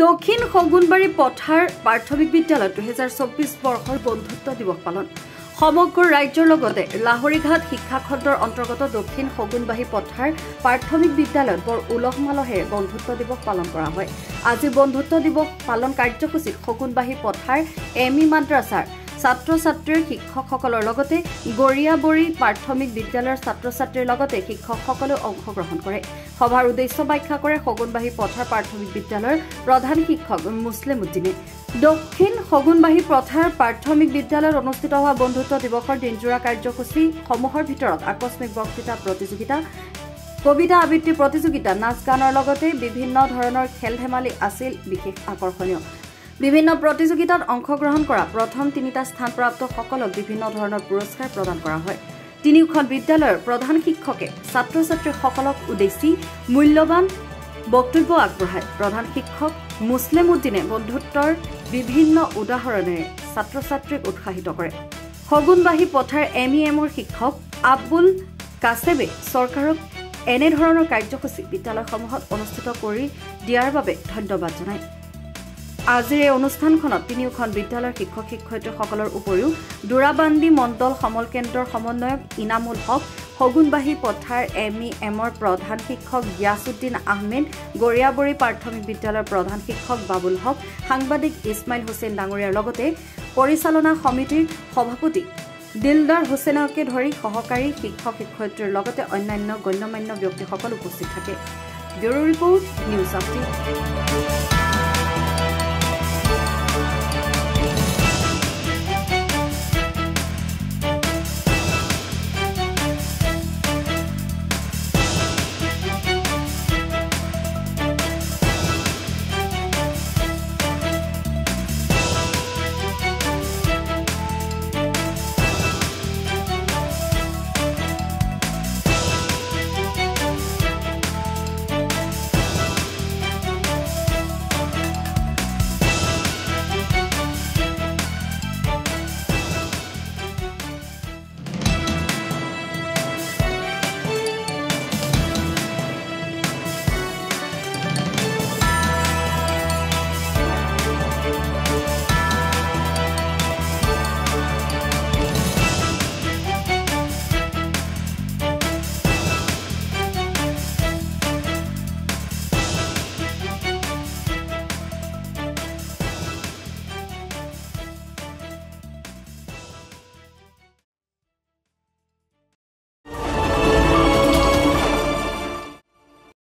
দক্ষিণ শগুনবাৰী পথাৰ প্ৰাথমিক বিদ্যালয়ত 2024 বৰ্ষৰ বন্ধুত্ব দিৱস পালন সমগ্ৰ ৰাজ্যৰ লগতে লাহৰীঘাট শিক্ষা খণ্ডৰ অন্তৰ্গত দক্ষিণ শগুনবাৰী পথাৰ প্ৰাথমিক বিদ্যালয়ত বৰ উলহ মালহেৰে বন্ধুত্ব দিৱস পালন কৰা হয়। আজি বন্ধুত্ব দিৱস পালন কাৰ্যসূচীত শগুনবাৰী পথাৰ এমই মাদ্ৰাছাৰ ছাত্ৰ-ছাত্ৰীৰ শিক্ষকসকলৰ লগতে গৰিয়াবৰী প্ৰাথমিক বিদ্যালয়ৰ ছাত্ৰ-ছাত্ৰীৰ লগতে শিক্ষকসকলে অংশগ্ৰহণ কৰে। সভাৰ উদ্দেশ্য ব্যাখ্যা কৰে শগুনবাৰী পথাৰ প্ৰাথমিক বিদ্যালয়ৰ প্ৰধান শিক্ষক মুছলিম উদ্দিনে। দক্ষিণ শগুনবাৰী পথাৰ প্ৰাথমিক বিদ্যালয়ত অনুষ্ঠিত হোৱা বন্ধুত্ব দিৱসৰ দিনজোৰা কাৰ্যসূচী সমূহৰ ভিতৰত আকস্মিক বক্তৃতা প্ৰতিযোগিতা, কবিতা আবৃত্তি প্ৰতিযোগিতা, নাচ গানৰ লগতে বিভিন্ন ধৰণৰ খেল ধেমালি আছিল বিশেষ আকৰ্ষণীয়। বিভিন্ন প্ৰতিযোগিতাত অংশগ্ৰহণ কৰা প্ৰথম 3টা স্থানপ্ৰাপ্ত সকলক বিভিন্ন ধৰণৰ পুৰস্কাৰ প্ৰদান কৰা হয়। তিনিওখন বিদ্যালয়ৰ প্ৰধান শিক্ষকে ছাত্ৰ-ছাত্ৰীসকলক উদ্দেশ্যি মূল্যৱান বক্তব্য আগবঢ়ায়। প্ৰধান শিক্ষক মুছলিম উদ্দিনে বন্ধুত্বৰ বিভিন্ন উদাহৰণেৰে ছাত্ৰ-ছাত্ৰীক উৎসাহিত কৰে। শগুনবাৰী পথাৰ এমইএমৰ শিক্ষক আব্বুল কাছেবে চৰকাৰক এনেধৰণৰ কাৰ্যসূচী বিদ্যালয়সমূহত অনুষ্ঠিত কৰি দিয়াৰ বাবে ধন্যবাদ জনায়। আজিৰ এই অনুষ্ঠানখনত তিনিওখন বিদ্যালয়ৰ শিক্ষক শিক্ষয়িত্ৰীসকলৰ উপৰিও দুৰাবান্দি মণ্ডল সমল কেন্দ্ৰৰ সমন্বয়ক ইনামুল হক, শগুনবাৰী পথাৰ এমইএমৰ প্ৰধান শিক্ষক গিয়াছুদ্দিন আহমেদ, গৰিয়াবৰী প্ৰাথমিক বিদ্যালয়ৰ প্ৰধান শিক্ষক বাবুল হক, সাংবাদিক ইছমাইল হুছেইন ডাঙৰীয়াৰ লগতে পৰিচালনা সমিতিৰ সভাপতি দিলদাৰ হুছেইনকে ধৰি সহকাৰী শিক্ষক শিক্ষয়িত্ৰীৰ লগতে অন্যান্য গণ্যমান্য ব্যক্তিসকল উপস্থিত থাকে। Bureau report, news update.